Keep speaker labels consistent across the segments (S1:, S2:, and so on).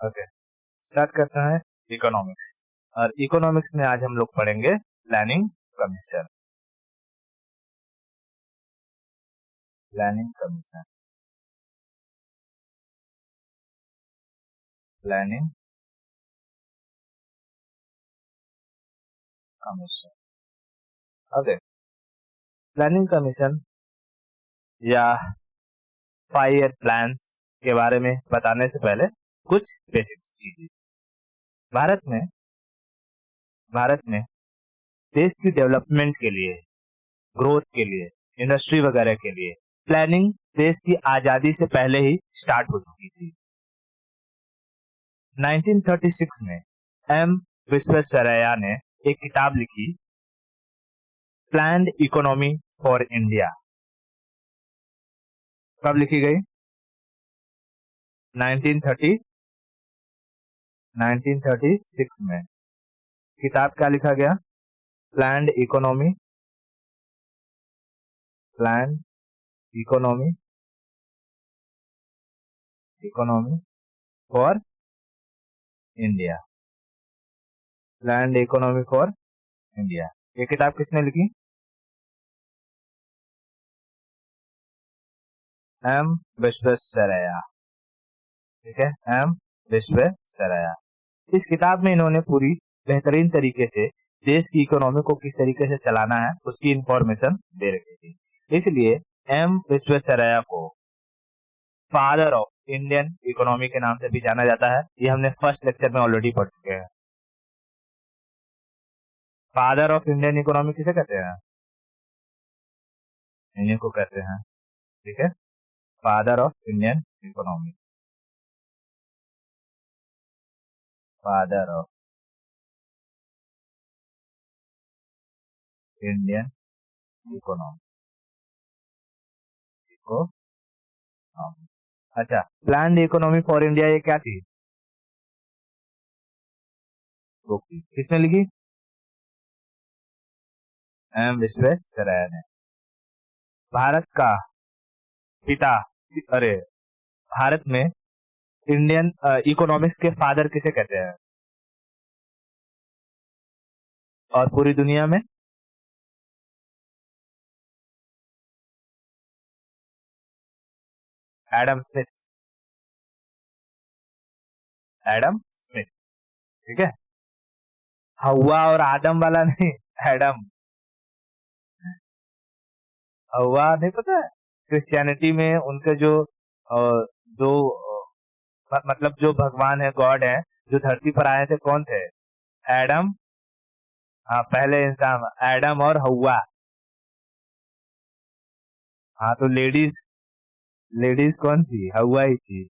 S1: Okay, start करते हैं economics. और इकोनॉमिक्स में आज हम लोग पढ़ेंगे planning commission. Planning commission, planning commission. Okay, planning commission या 5 ईयर प्लान्स के बारे में बताने से पहले कुछ बेसिक्स चीजें। भारत में देश की डेवलपमेंट के लिए, ग्रोथ के लिए, इंडस्ट्री वगैरह के लिए प्लानिंग देश की आजादी से पहले ही स्टार्ट हो चुकी थी। 1936 में एम विश्वेश्वरैया ने एक किताब लिखी, प्लान्ड इकोनॉमी फॉर इंडिया। कब लिखी गई? 1936 में। किताब क्या लिखा गया? Planned economy for India. Planned economy for India, ये किताब किसने लिखी? एम विश्वेश्वरैया। ठीक है, एम विश्वेश्वरैया। इस किताब में इन्होंने पूरी बेहतरीन तरीके से देश की इकोनॉमी को किस तरीके से चलाना है उसकी इंफॉर्मेशन दे रखी थी। इसलिए एम विश्वेश्वरैया को फादर ऑफ इंडियन इकोनॉमी के नाम से भी जाना जाता है। ये हमने फर्स्ट लेक्चर में ऑलरेडी पढ़ चुके हैं। फादर ऑफ इंडियन इकोनॉमी किसे कहते हैं? इन्हीं को कहते हैं। ठीक है, father of Indian economy, father of Indian economy. अच्छा, प्लान्ड इकोनॉमी फॉर इंडिया ये क्या थी? किसने लिखी? एम विश्वेश्वरैया ने। भारत का पिता, अरे भारत में इंडियन इकोनॉमिक्स के फादर किसे कहते हैं? और पूरी दुनिया में? Adam Smith. एडम स्मिथ, ठीक है। हवा और आदम वाला नहीं, एडम। हवा नहीं पता है? क्रिश्चियनिटी में उनके जो जो मतलब जो भगवान है, गॉड है, जो धरती पर आए थे कौन थे? एडम। हाँ, पहले इंसान एडम और हवा। हाँ, तो लेडीज कौन थी? हवा ही थी।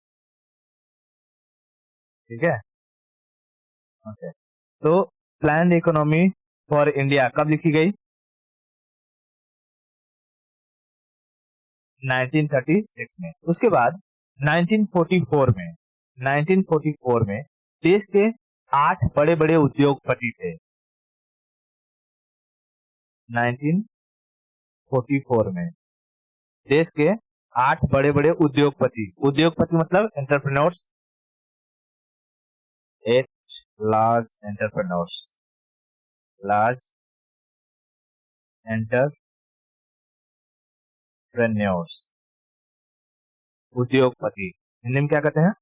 S1: ठीक है, ओके। तो प्लान्ड इकोनॉमी फॉर इंडिया कब लिखी गई? 1936 में। उसके बाद 1944 में देश के 8 बड़े बड़े उद्योगपति थे। 1944 में देश के 8 बड़े बड़े उद्योगपति मतलब एंटरप्रेन्योर्स, 8 लार्ज एंटरप्रेन्योर्स, उद्योगपति। हिंदी में क्या कहते हैं?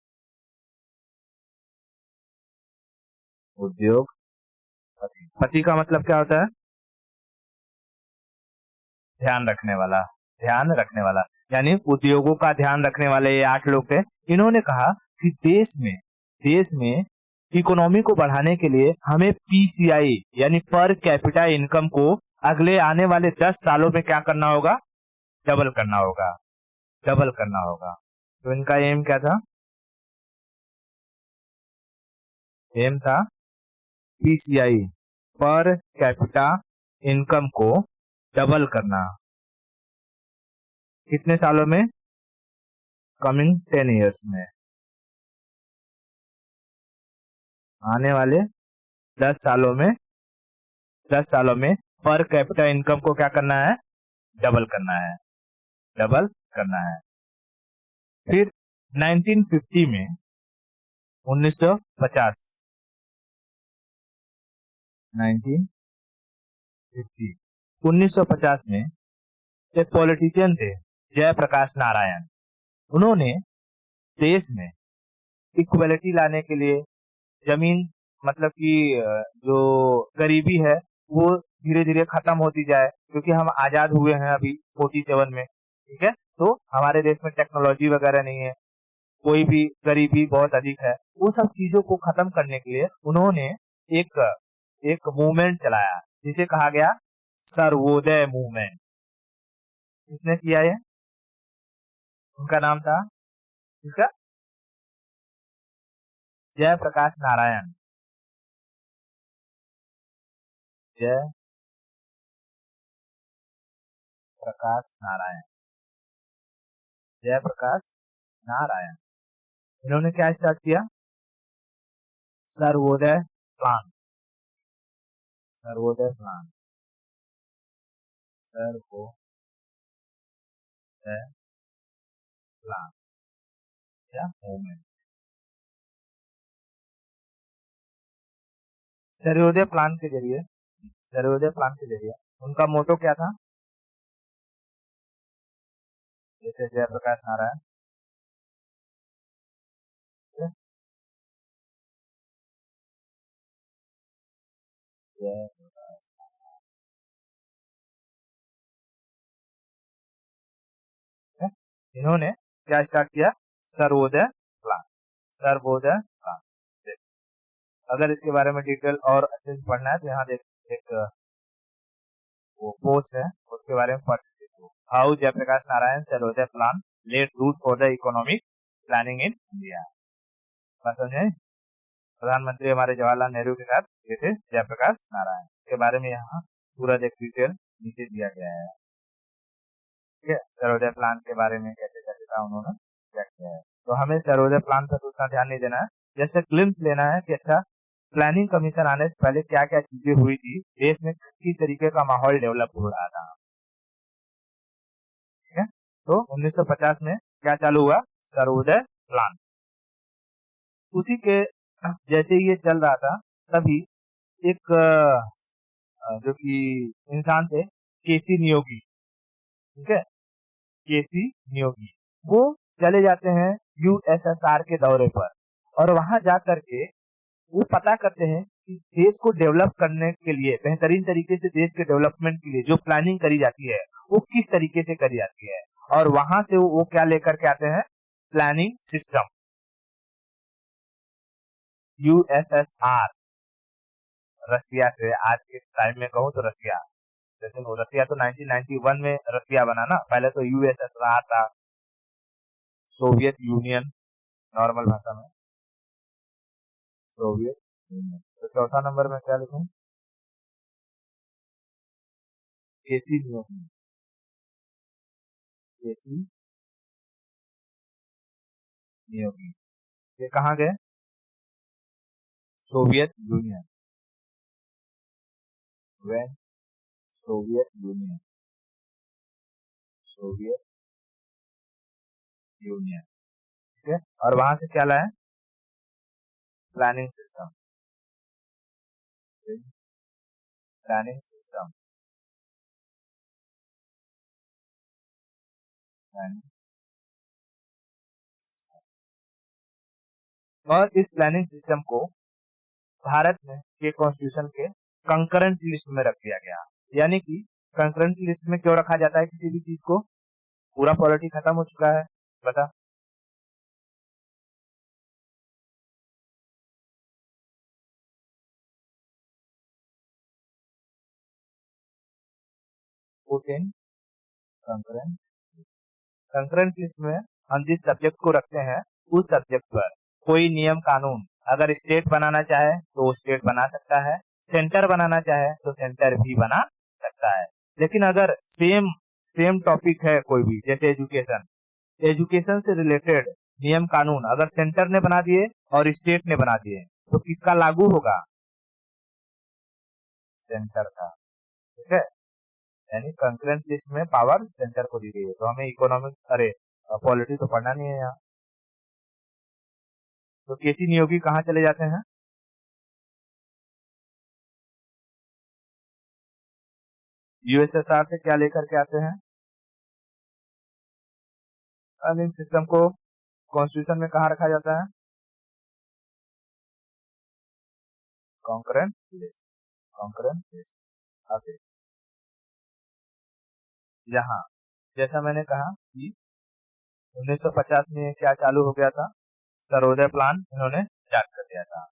S1: उद्योगपति। पति का मतलब क्या होता है? ध्यान रखने वाला। यानी उद्योगों का ध्यान रखने वाले ये 8 लोग थे। इन्होंने कहा कि देश में इकोनॉमी को बढ़ाने के लिए हमें पीसीआई यानी पर कैपिटा इनकम को अगले आने वाले 10 सालों में क्या करना होगा? डबल करना होगा। तो इनका एम क्या था? एम था पीसीआई, पर कैपिटा इनकम को डबल करना। कितने सालों में? कमिंग 10 ईयर्स में, आने वाले 10 सालों में पर कैपिटा इनकम को क्या करना है? डबल करना है। फिर 1950 1950 1950 1950 में एक पॉलिटिशियन थे जयप्रकाश नारायण। उन्होंने देश में इक्वलिटी लाने के लिए जमीन मतलब कि जो गरीबी है वो धीरे धीरे खत्म होती जाए, क्योंकि हम आजाद हुए हैं अभी 47 में, ठीक है। तो हमारे देश में टेक्नोलॉजी वगैरह नहीं है, कोई भी गरीबी बहुत अधिक है। वो सब चीजों को खत्म करने के लिए उन्होंने एक एक मूवमेंट चलाया जिसे कहा गया सर्वोदय मूवमेंट। किसने किया ये? उनका नाम था किसका? जयप्रकाश नारायण। जय प्रकाश नारायण, जयप्रकाश नारायण। इन्होंने क्या स्टार्ट किया? Sarvodaya plan. Sarvodaya plan, Sarvodaya plan या मूवमेंट। सर्वोदय प्लान के जरिए, सर्वोदय प्लान के जरिए उनका मोटो क्या था? जैसे जयप्रकाश नारायण, जयप्रकाश, इन्होंने क्या स्टार्ट किया? Sarvodaya plan, Sarvodaya plan. अगर इसके बारे में डिटेल और अच्छे से पढ़ना है तो यहाँ देख एक वो पोस्ट है, उसके बारे में पढ़ सकते हो। How Jayaprakash Narayan Sarvodaya plan laid root for the economic planning in India. समझे? प्रधानमंत्री हमारे जवाहरलाल नेहरू के साथ ये थे जयप्रकाश नारायण। के बारे में यहाँ पूरा एक डिटेल नीचे दिया गया है, ठीक है। सर्वोदय प्लान के बारे में कैसे कैसे था उन्होंने क्या किया है। तो हमें सर्वोदय प्लान पर उतना ध्यान नहीं देना है, जैसे ग्लिम्स लेना है कि अच्छा प्लानिंग कमीशन आने से पहले क्या क्या चीजें हुई थी, देश में किस तरीके का माहौल डेवलप हो रहा था, ठीक है। तो 1950 में क्या चालू हुआ? सर्वोदय प्लान। उसी के जैसे ये चल रहा था तभी एक जो कि इंसान थे केसी नियोगी, ठीक है, केसी नियोगी। वो चले जाते हैं यूएसएसआर के दौरे पर और वहां जा करके वो पता करते हैं कि देश को डेवलप करने के लिए, बेहतरीन तरीके से देश के डेवलपमेंट के लिए जो प्लानिंग करी जाती है वो किस तरीके से करी जाती है। और वहां से वो क्या लेकर के आते हैं? Planning system. यूएसएसआर, रसिया से, आज के टाइम में कहूँ तो रसिया, लेकिन वो रसिया तो 1991 में रसिया बना ना, पहले तो यूएसएसआर था, सोवियत यूनियन नॉर्मल भाषा में, सोवियत यूनियन। तो चौथा नंबर में क्या लिखूं? केसी नियोगी, केसी नियोगी। ये कहाँ गए? Soviet union. When Soviet union, Soviet union, ठीक है। और वहां से क्या लाए? Planning system, planning system, planning system. और इस प्लानिंग सिस्टम को भारत में के कॉन्स्टिट्यूशन के कंकरेंट लिस्ट में रख दिया गया। यानी कि कंकरेंट लिस्ट में क्यों रखा जाता है किसी भी चीज को? पूरा पॉलिटी खत्म हो चुका है, बता। 14 कंकरेंट, कंकरेंट लिस्ट में हम जिस सब्जेक्ट को रखते हैं उस सब्जेक्ट पर कोई नियम कानून अगर स्टेट बनाना चाहे तो स्टेट बना सकता है, सेंटर बनाना चाहे तो सेंटर भी बना सकता है। लेकिन अगर सेम सेम टॉपिक है कोई भी, जैसे एजुकेशन, एजुकेशन से रिलेटेड नियम कानून अगर सेंटर ने बना दिए और स्टेट ने बना दिए तो किसका लागू होगा? सेंटर का, ठीक है। यानी कंकरेंट लिस्ट में पावर सेंटर को दी गई है। तो हमें इकोनॉमिक, अरे पॉलिटी तो पढ़ना नहीं है यहाँ। तो केसी नियोगी कहाँ चले जाते हैं? यूएसएसआर से क्या लेकर के आते हैं? प्लानिंग सिस्टम को कॉन्स्टिट्यूशन में कहाँ रखा जाता है? Concurrent list, concurrent list. Okay, यहाँ जैसा मैंने कहा कि 1950 में क्या चालू हो गया था? सर्वोदय प्लान इन्होंने स्टार्ट कर दिया था।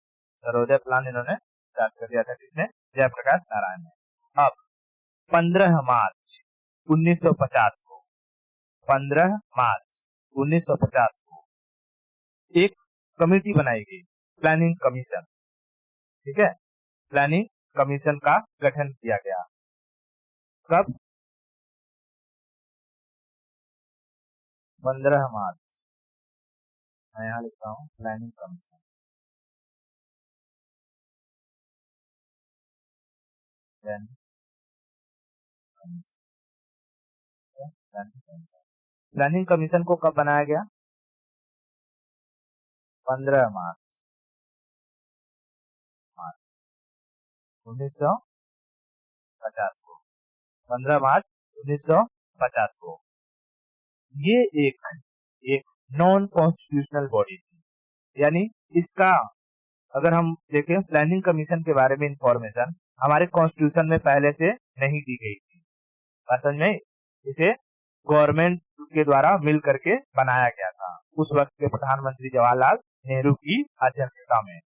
S1: सर्वोदय प्लान इन्होंने स्टार्ट कर दिया था, किसने? जयप्रकाश नारायण ने। अब 15 मार्च 1950 को, 15 मार्च 1950 को एक कमेटी बनाई गई, प्लानिंग कमीशन। ठीक है, प्लानिंग कमीशन का गठन किया गया। कब? 15 मार्च। मैं यहाँ लिखता हूँ planning commission, planning commission, planning commission. Planning commission को कब बनाया गया? 15 मार्च 1950 को, 15 मार्च 1950 को। ये एक एक नॉन कॉन्स्टिट्यूशनल बॉडी थी, यानी इसका अगर हम देखें प्लानिंग कमीशन के बारे में इंफॉर्मेशन हमारे कॉन्स्टिट्यूशन में पहले से नहीं दी गई थी। बात समझ में? इसे गवर्नमेंट के द्वारा मिल करके बनाया गया था उस वक्त के प्रधानमंत्री जवाहरलाल नेहरू की अध्यक्षता में।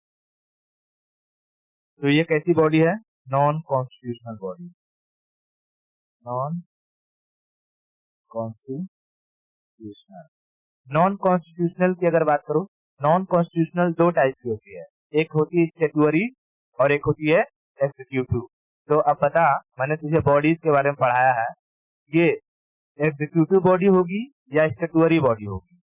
S1: तो ये कैसी बॉडी है? Non constitutional body, non constitutional. Non constitutional की अगर बात करूं, नॉन कॉन्स्टिट्यूशनल दो टाइप की होती है, एक होती है स्टेटुअरी और एक होती है एग्जीक्यूटिव। तो अब बता, मैंने तुझे बॉडीज के बारे में पढ़ाया है, ये एग्जीक्यूटिव बॉडी होगी या स्टेटुअरी बॉडी होगी?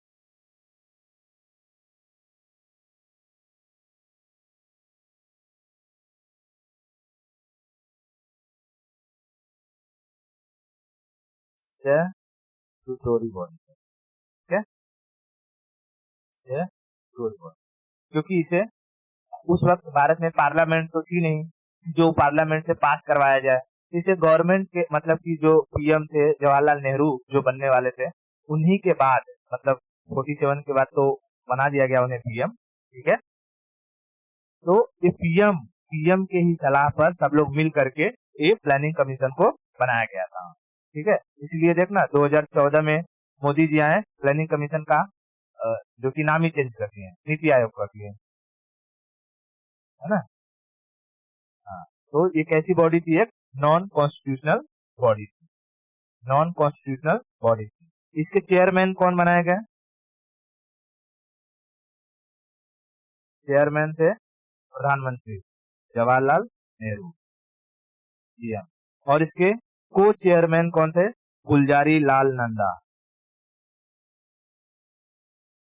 S1: स्टेटुटोरी बॉडी। ठीक है, स्टेटुटोरी बॉडी, क्योंकि इसे उस वक्त भारत में पार्लियामेंट तो थी नहीं जो पार्लियामेंट से पास करवाया जाए। इसे गवर्नमेंट के मतलब कि जो पीएम थे जवाहरलाल नेहरू जो बनने वाले थे, उन्हीं के बाद मतलब 47 के बाद तो बना दिया गया उन्हें पीएम। ठीक है, तो ये पीएम पीएम के ही सलाह पर सब लोग मिल करके ये प्लानिंग कमीशन को बनाया गया था। ठीक है, इसलिए देखना 2014 में मोदी जी आए, प्लानिंग कमीशन का जो कि नाम ही चेंज कर दिए, नीति आयोग कर दिए, है ना? हाँ, तो ये कैसी बॉडी थी? एक नॉन कॉन्स्टिट्यूशनल बॉडी थी, नॉन कॉन्स्टिट्यूशनल बॉडी थी। इसके चेयरमैन कौन बनाए गए? चेयरमैन थे प्रधानमंत्री जवाहरलाल नेहरू जी। हाँ, और इसके को चेयरमैन कौन थे? गुलजारी लाल नंदा,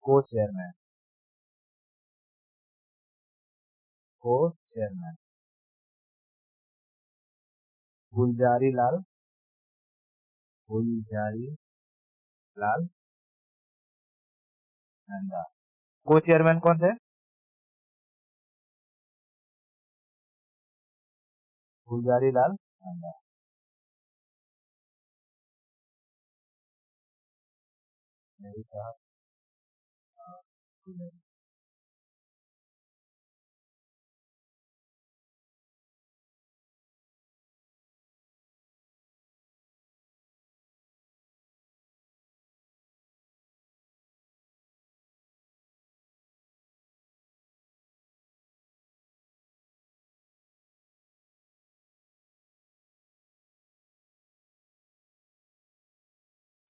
S1: को चेयरमैन, को चेयरमैन गुलजारी लाल, गुलजारी लाल नंदा। को चेयरमैन कौन थे? गुलजारी लाल नंदा। नेहरू साहब, गुलजारी।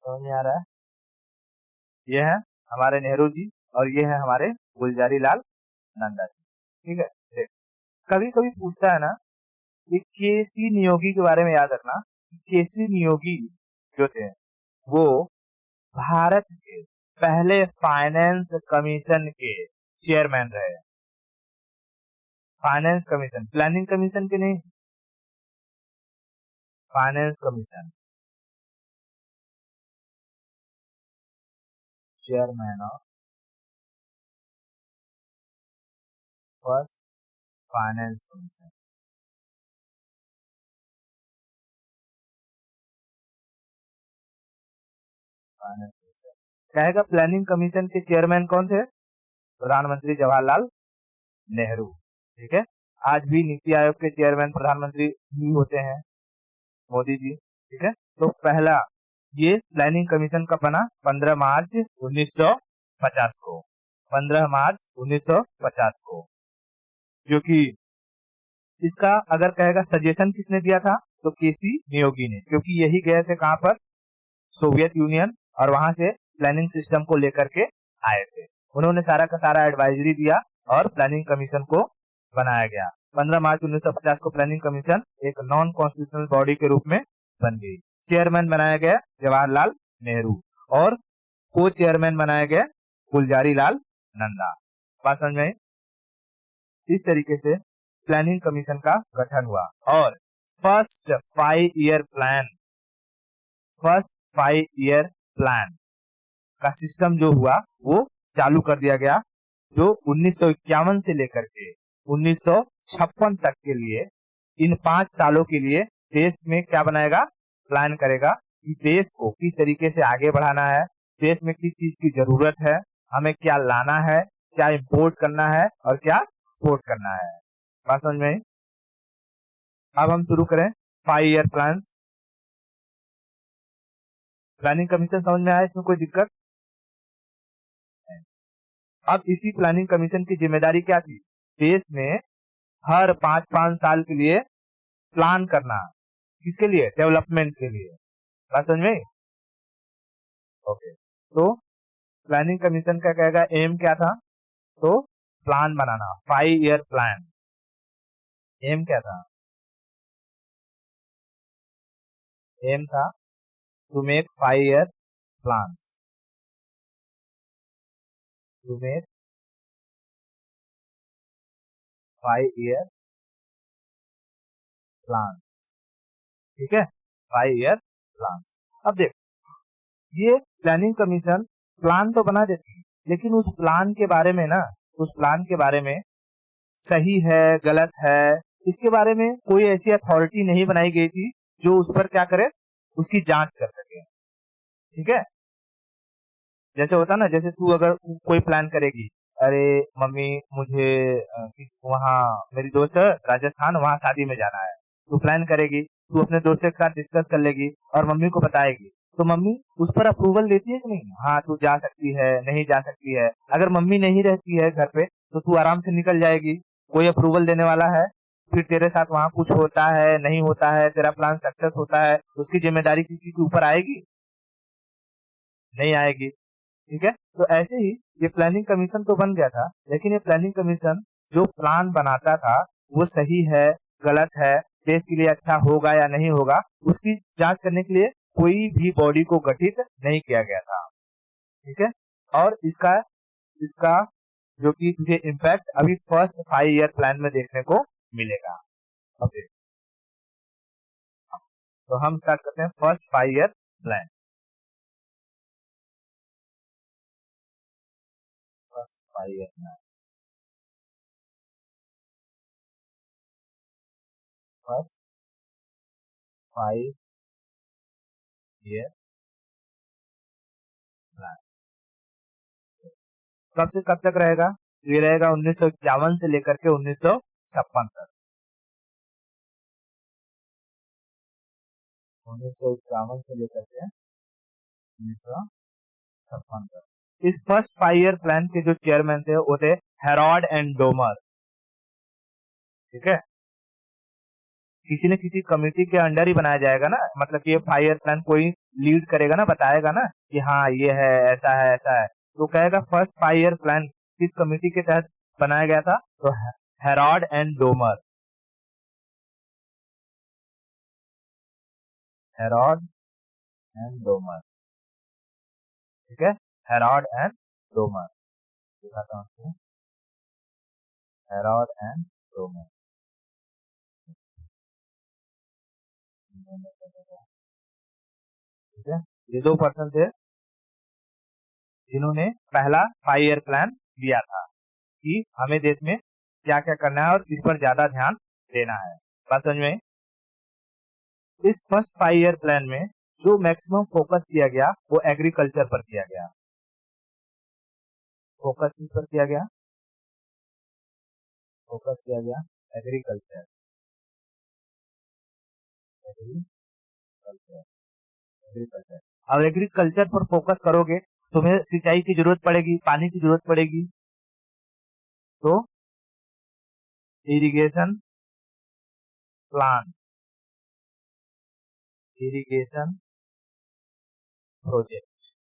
S1: समझ में आ रहा है? ये है हमारे नेहरू जी और ये है हमारे गुलजारी लाल नंदा जी। ठीक है, देख, कभी कभी पूछता है ना कि केसी नियोगी के बारे में याद रखना। केसी नियोगी जो थे वो भारत के पहले फाइनेंस कमीशन के चेयरमैन रहे। फाइनेंस कमीशन, प्लानिंग कमीशन के नहीं, finance commission chairman of first finance commission. कहेगा प्लानिंग कमीशन के चेयरमैन कौन थे? प्रधानमंत्री जवाहरलाल नेहरू। ठीक है, आज भी नीति आयोग के चेयरमैन प्रधानमंत्री ही होते हैं, मोदी जी। ठीक है, तो पहला ये प्लानिंग कमीशन का बना 15 मार्च 1950 को, 15 मार्च 1950 को, जो कि इसका अगर कहेगा सजेशन किसने दिया था तो केसी नियोगी ने, क्योंकि यही गए थे कहां पर, सोवियत यूनियन, और वहां से प्लानिंग सिस्टम को लेकर के आए थे। उन्होंने सारा का सारा एडवाइजरी दिया और प्लानिंग कमीशन को बनाया गया। 15 मार्च 1950 को प्लानिंग कमीशन एक नॉन कॉन्स्टिट्यूशनल बॉडी के रूप में बन गई। चेयरमैन बनाया गया जवाहरलाल नेहरू और को चेयरमैन बनाया गया गुलजारी लाल नंदा। बात समझ में? इस तरीके से प्लानिंग कमीशन का गठन हुआ और first 5 year plan, first 5 year plan का सिस्टम जो हुआ वो चालू कर दिया गया, जो 1951 से लेकर के 1956 तक के लिए, इन 5 सालों के लिए देश में क्या बनाएगा, प्लान करेगा कि देश को किस तरीके से आगे बढ़ाना है, देश में किस चीज की जरूरत है, हमें क्या लाना है, क्या इंपोर्ट करना है और क्या एक्सपोर्ट करना है। बात समझ में? अब हम शुरू करें 5 ईयर प्लान। प्लानिंग कमीशन समझ में आया? इसमें कोई दिक्कत? अब इसी प्लानिंग कमीशन की जिम्मेदारी क्या थी? देश में हर 5-5 साल के लिए प्लान करना। किसके लिए? डेवलपमेंट के लिए। बात समझ में? ओके, तो प्लानिंग कमीशन का कहेगा एम क्या था? तो प्लान बनाना, 5 ईयर प्लान। एम क्या था? एम था to make 5 year plan, to make 5 year plan. ठीक है, 5 ईयर प्लान। अब देख, ये प्लानिंग कमीशन प्लान तो बना देती, लेकिन उस प्लान के बारे में ना, उस प्लान के बारे में सही है गलत है, इसके बारे में कोई ऐसी अथॉरिटी नहीं बनाई गई थी जो उस पर क्या करे, उसकी जांच कर सके। ठीक है, जैसे होता ना, जैसे तू अगर कोई प्लान करेगी, अरे मम्मी मुझे वहाँ मेरी दोस्त है राजस्थान, वहाँ शादी में जाना है, तू प्लान करेगी, तू अपने दोस्त के साथ डिस्कस कर लेगी और मम्मी को बताएगी, तो मम्मी उस पर अप्रूवल देती है कि नहीं? हाँ, तू जा सकती है, नहीं जा सकती है। अगर मम्मी नहीं रहती है घर पे तो तू आराम से निकल जाएगी, कोई अप्रूवल देने वाला है, फिर तेरे साथ वहाँ कुछ होता है नहीं होता है, तेरा प्लान सक्सेस होता है, उसकी जिम्मेदारी किसी के ऊपर आएगी? नहीं आएगी। ठीक है, तो ऐसे ही ये प्लानिंग कमीशन तो बन गया था, लेकिन ये प्लानिंग कमीशन जो प्लान बनाता था वो सही है गलत है, देश के लिए अच्छा होगा या नहीं होगा, उसकी जांच करने के लिए कोई भी बॉडी को गठित नहीं किया गया था। ठीक है, और इसका इसका जो कि तुझे इम्पैक्ट अभी फर्स्ट 5 ईयर प्लान में देखने को मिलेगा। ओके, तो हम स्टार्ट करते हैं first 5 year plan. First 5 year plan, first 5 year plan कब से कब तक रहेगा? ये रहेगा 1951 से लेकर के 1956 तक। 1951 से लेकर के 1956 तक। इस फर्स्ट 5 ईयर प्लान के जो चेयरमैन थे वो थे हेरोल्ड एंड डोमर। ठीक है, किसी न किसी कमेटी के अंडर ही बनाया जाएगा ना, मतलब कि ये 5 ईयर प्लान कोई लीड करेगा ना, बताएगा ना कि हाँ ये है ऐसा है ऐसा है, तो कहेगा फर्स्ट 5 ईयर प्लान किस कमेटी के तहत बनाया गया था? तो Harold and Domar, Harold and Domar. ठीक है, हेरोल्ड एंड डोमर, दिखाता हूँ आपको, हेरोल्ड एंड डोमर। ठीक है, ये 2 पर्सन थे जिन्होंने पहला 5 ईयर प्लान दिया था कि हमें देश में क्या क्या करना है और किस पर ज्यादा ध्यान देना है। बात समझ में? इस फर्स्ट 5 ईयर प्लान में जो मैक्सिमम फोकस किया गया वो एग्रीकल्चर पर किया गया। फोकस किस पर किया गया? फोकस किया गया एग्रीकल्चर। एग्रीकल्चर एग्रीकल्चर अब एग्रीकल्चर पर फोकस करोगे, तुम्हें सिंचाई की जरूरत पड़ेगी, पानी की जरूरत पड़ेगी, तो irrigation plan, irrigation project,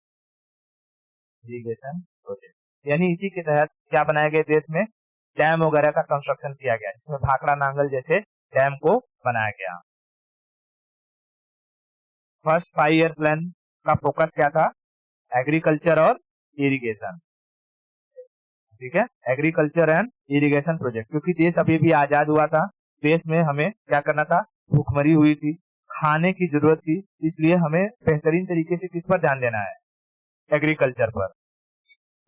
S1: irrigation project यानी इसी के तहत क्या बनाया गया देश में, डैम वगैरह का कंस्ट्रक्शन किया गया, जिसमें भाखड़ा नांगल जैसे डैम को बनाया गया। फर्स्ट 5 ईयर प्लान का फोकस क्या था? एग्रीकल्चर और इरिगेशन। ठीक है, एग्रीकल्चर एंड इरिगेशन प्रोजेक्ट, क्योंकि देश अभी भी आजाद हुआ था, देश में हमें क्या करना था, भूखमरी हुई थी, खाने की जरूरत थी, इसलिए हमें बेहतरीन तरीके से किस पर ध्यान देना है? एग्रीकल्चर पर।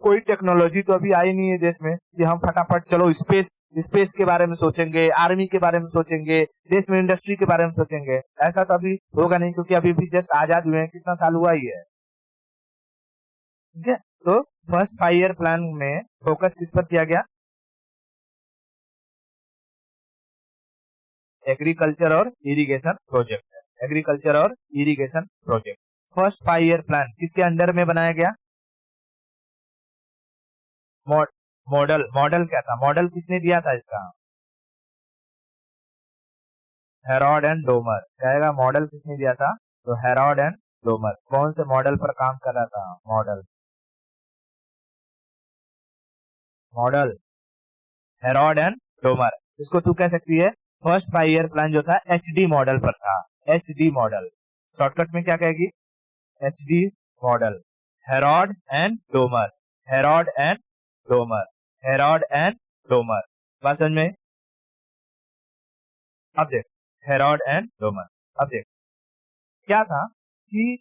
S1: कोई टेक्नोलॉजी तो अभी आई नहीं है देश में कि हम फटाफट चलो स्पेस के बारे में सोचेंगे, आर्मी के बारे में सोचेंगे, देश में इंडस्ट्री के बारे में सोचेंगे, ऐसा तो अभी होगा नहीं, क्योंकि अभी भी जस्ट आजाद हुए हैं, कितना साल हुआ ही है। ठीक है, तो फर्स्ट 5 ईयर प्लान में फोकस किस पर किया गया? एग्रीकल्चर और इरिगेशन प्रोजेक्ट। एग्रीकल्चर और irrigation project first 5 year plan किसके अंडर में बनाया गया? मॉडल क्या था? मॉडल किसने दिया था इसका? Herod and Domar. कहेगा मॉडल किसने दिया था? तो हेरोड एंड डोमर। कौन से मॉडल पर काम कर रहा था? Model Herod and Domar. इसको तू कह सकती है फर्स्ट 5 ईयर प्लान जो था HD मॉडल पर था। HD मॉडल शॉर्टकट में क्या कहेगी? HD model. Herod and Domar, Herod and Domar, Herod and Domar. बात समझ में? अब देख, हेरोड एंड डोमर। अब देख क्या था कि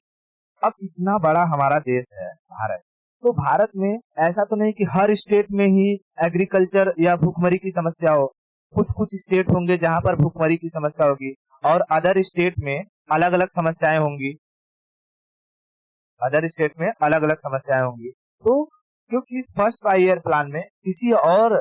S1: अब इतना बड़ा हमारा देश है भारत, तो भारत में ऐसा तो नहीं कि हर स्टेट में ही एग्रीकल्चर या भूखमरी की समस्या हो। कुछ कुछ स्टेट होंगे जहां पर भूखमरी की समस्या होगी और अदर स्टेट में अलग अलग समस्याएं होंगी, अदर स्टेट में अलग अलग समस्याएं होंगी। तो क्योंकि फर्स्ट 5 ईयर प्लान में किसी और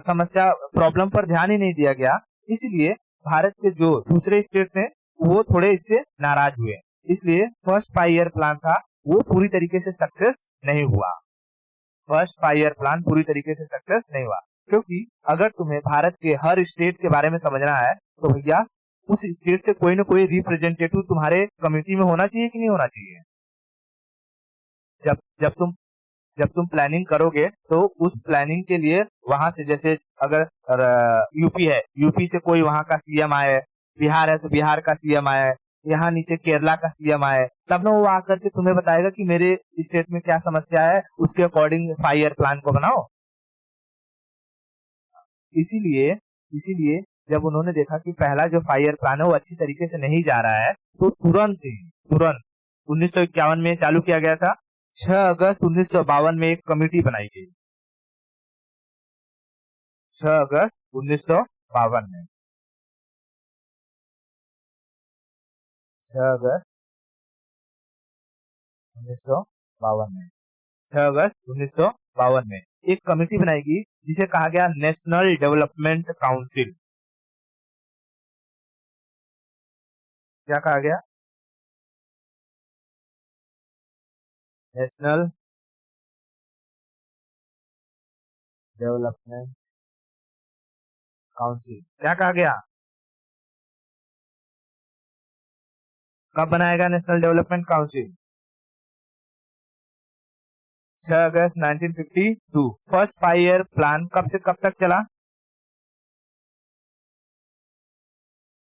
S1: समस्या प्रॉब्लम पर ध्यान ही नहीं दिया गया, इसलिए भारत के जो दूसरे स्टेट थे वो थोड़े इससे नाराज हुए, इसलिए फर्स्ट 5 ईयर प्लान था वो पूरी तरीके से सक्सेस नहीं हुआ। फर्स्ट 5 ईयर प्लान पूरी तरीके से सक्सेस नहीं हुआ, क्योंकि अगर तुम्हें भारत के हर स्टेट के बारे में समझना है तो भैया उस स्टेट से कोई ना कोई रिप्रेजेंटेटिव तुम्हारे कम्युनिटी में होना चाहिए कि नहीं होना चाहिए? जब जब तुम जब तुम प्लानिंग करोगे तो उस प्लानिंग के लिए वहां से, जैसे अगर यूपी है, यूपी से कोई वहां का सीएम आए, बिहार है तो बिहार का सीएम आए, यहाँ नीचे केरला का सीएम आए, तब ना वो आकर के तुम्हें बताएगा कि मेरे स्टेट में क्या समस्या है, उसके अकॉर्डिंग 5 ईयर प्लान को बनाओ। इसीलिए इसीलिए जब उन्होंने देखा कि पहला जो 5 ईयर प्लान है वो अच्छी तरीके से नहीं जा रहा है, तो तुरंत 1951 में चालू किया गया था। 6 अगस्त 1952 में एक कमेटी बनाई गई। 6 अगस्त 1952 में, 6 अगस्त 1952 में, 6 अगस्त 1952 में एक कमेटी बनाएगी जिसे कहा गया नेशनल डेवलपमेंट काउंसिल। क्या कहा गया? National development council. क्या कहा गया? कब बनाएगा नेशनल डेवलपमेंट काउंसिल? 6 अगस्त 1952। फर्स्ट 5 ईयर प्लान कब से कब तक चला?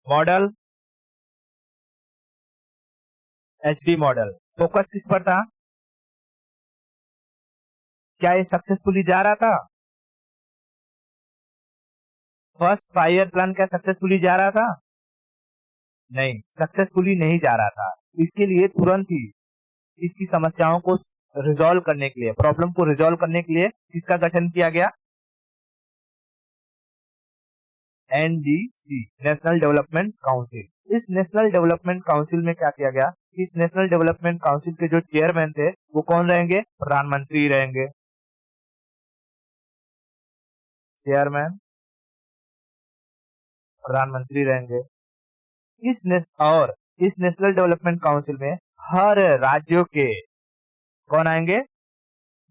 S1: Model HD model. फोकस किस पर था? क्या ये सक्सेसफुली जा रहा था? फर्स्ट 5 ईयर प्लान क्या सक्सेसफुली जा रहा था? नहीं, सक्सेसफुली नहीं जा रहा था। इसके लिए तुरंत ही इसकी समस्याओं को रिजॉल्व करने के लिए, प्रॉब्लम को रिजॉल्व करने के लिए किसका गठन किया गया? NDC, national development council. इस नेशनल डेवलपमेंट काउंसिल में क्या किया गया, इस नेशनल डेवलपमेंट काउंसिल के जो चेयरमैन थे वो कौन रहेंगे, प्रधानमंत्री रहेंगे। चेयरमैन प्रधानमंत्री रहेंगे। इस नेशनल डेवलपमेंट काउंसिल में हर राज्यों के कौन आएंगे,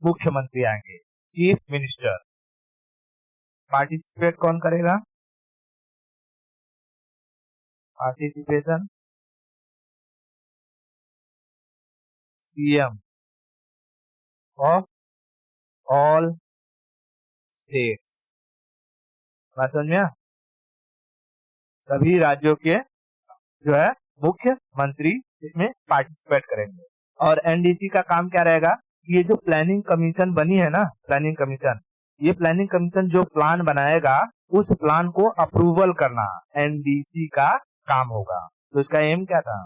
S1: मुख्यमंत्री आएंगे, चीफ मिनिस्टर। पार्टिसिपेट कौन करेगा, participation CM of all states. बात समझ में आया? सभी राज्यों के जो है मुख्यमंत्री इसमें पार्टिसिपेट करेंगे। और एनडीसी का काम क्या रहेगा, ये जो प्लानिंग कमीशन बनी है ना, प्लानिंग कमीशन, ये प्लानिंग कमीशन जो प्लान बनाएगा उस प्लान को अप्रूवल करना एनडीसी का काम होगा। तो इसका एम क्या था,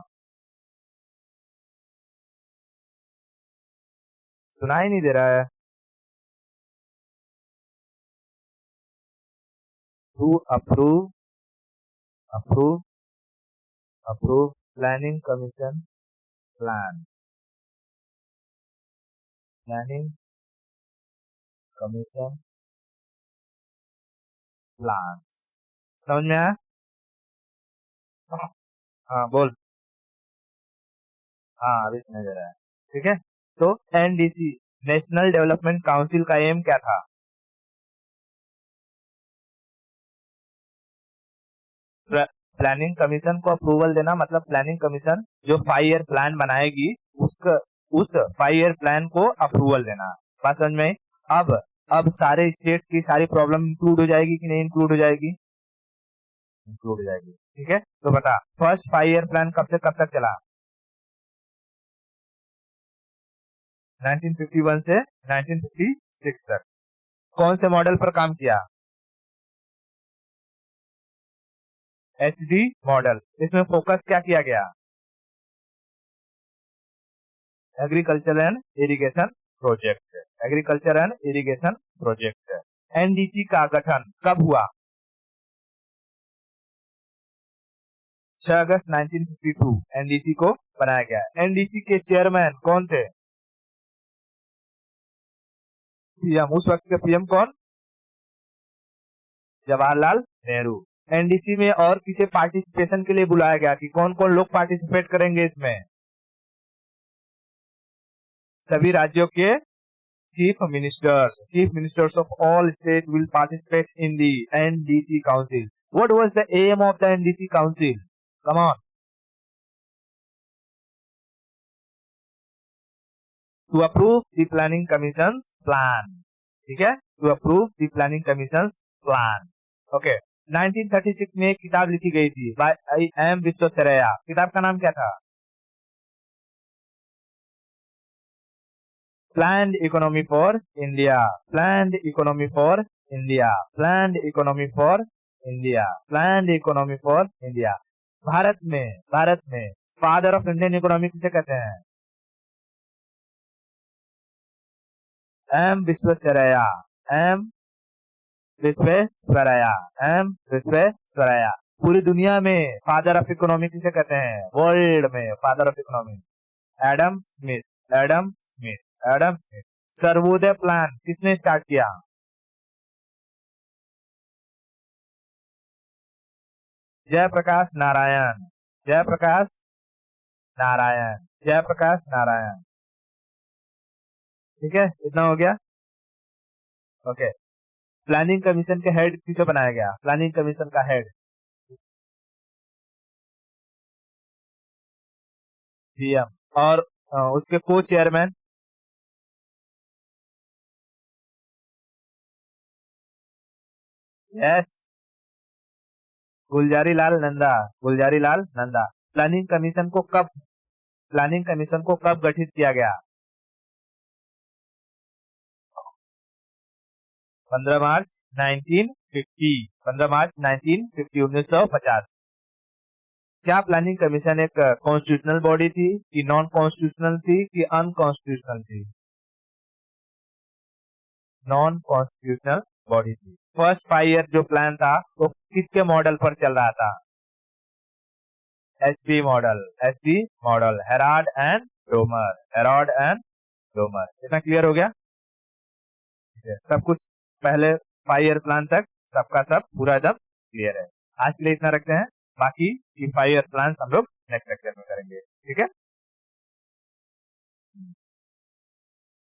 S1: सुनाई नहीं दे रहा है? To approve planning commission plan, planning commission plan. समझ में आया? हाँ बोल। हाँ अभी सुनाई दे रहा है, ठीक है। तो एनडीसी, नेशनल डेवलपमेंट काउंसिल का एम क्या था, प्लानिंग कमीशन को अप्रूवल देना, मतलब प्लानिंग कमीशन जो 5 ईयर प्लान बनाएगी उस 5 ईयर प्लान को अप्रूवल देना। बात समझ में? अब सारे स्टेट की सारी प्रॉब्लम इंक्लूड हो जाएगी कि नहीं इंक्लूड हो जाएगी, इंक्लूड हो जाएगी, ठीक है। तो बता, फर्स्ट 5 ईयर प्लान कब से कब तक चला, 1951 से 1956 तक। कौन से मॉडल पर काम किया, एचडी मॉडल। इसमें फोकस क्या किया गया, agriculture and irrigation project, agriculture and irrigation project. NDC का गठन कब हुआ, 6 अगस्त 1952 एनडीसी को बनाया गया। एनडीसी के चेयरमैन कौन थे, पीएम, उस वक्त के पीएम कौन, जवाहरलाल नेहरू। एनडीसी में और किसे पार्टिसिपेशन के लिए बुलाया गया कि कौन कौन लोग पार्टिसिपेट करेंगे इसमें, सभी राज्यों के chief ministers of all states will participate in the NDC council. What was the aim of the NDC council? Come on. To approve the planning commission's plan. ठीक है, to approve the planning commission's plan. Okay. 1936 में एक किताब लिखी गई थी by I.M. Visvesvaraya. किताब का नाम क्या था, Planned Economy for India, Planned Economy for India, Planned Economy for India, Planned Economy for India। Bharat में फादर ऑफ इंडियन इकोनॉमी किसे कहते हैं, M Visvesvaraya, M Visvesvaraya, M Visvesvaraya. पूरी दुनिया में फादर ऑफ इकोनॉमी किसे कहते हैं, वर्ल्ड में father of economy, Adam Smith, Adam Smith, Adam Smith. Sarvodaya plan किसने स्टार्ट किया, जयप्रकाश नारायण, जयप्रकाश नारायण, जयप्रकाश नारायण। ठीक है, इतना हो गया। ओके, प्लानिंग कमीशन के हेड किसे बनाया गया, प्लानिंग कमीशन का हेड पीएम, और उसके को chairman S Gulzari Lal Nanda, Gulzari Lal Nanda. Planning commission को कब गठित किया गया, 15 मार्च 1950, 15 मार्च 1950, 1950। क्या प्लानिंग कमीशन एक कॉन्स्टिट्यूशनल बॉडी थी कि नॉन कॉन्स्टिट्यूशनल थी कि अनकॉन्स्टिट्यूशनल थी, नॉन कॉन्स्टिट्यूशनल बॉडी थी। फर्स्ट 5 ईयर जो प्लान था वो किसके मॉडल पर चल रहा था? HB model, Herald and Domar. इतना क्लियर हो गया? सब कुछ पहले 5 ईयर प्लान तक सबका सब पूरा एकदम क्लियर है। आज के लिए इतना रखते हैं, बाकी की 5 ईयर प्लान हम लोग नेक्स्ट लेक्चर में करेंगे। ठीक है।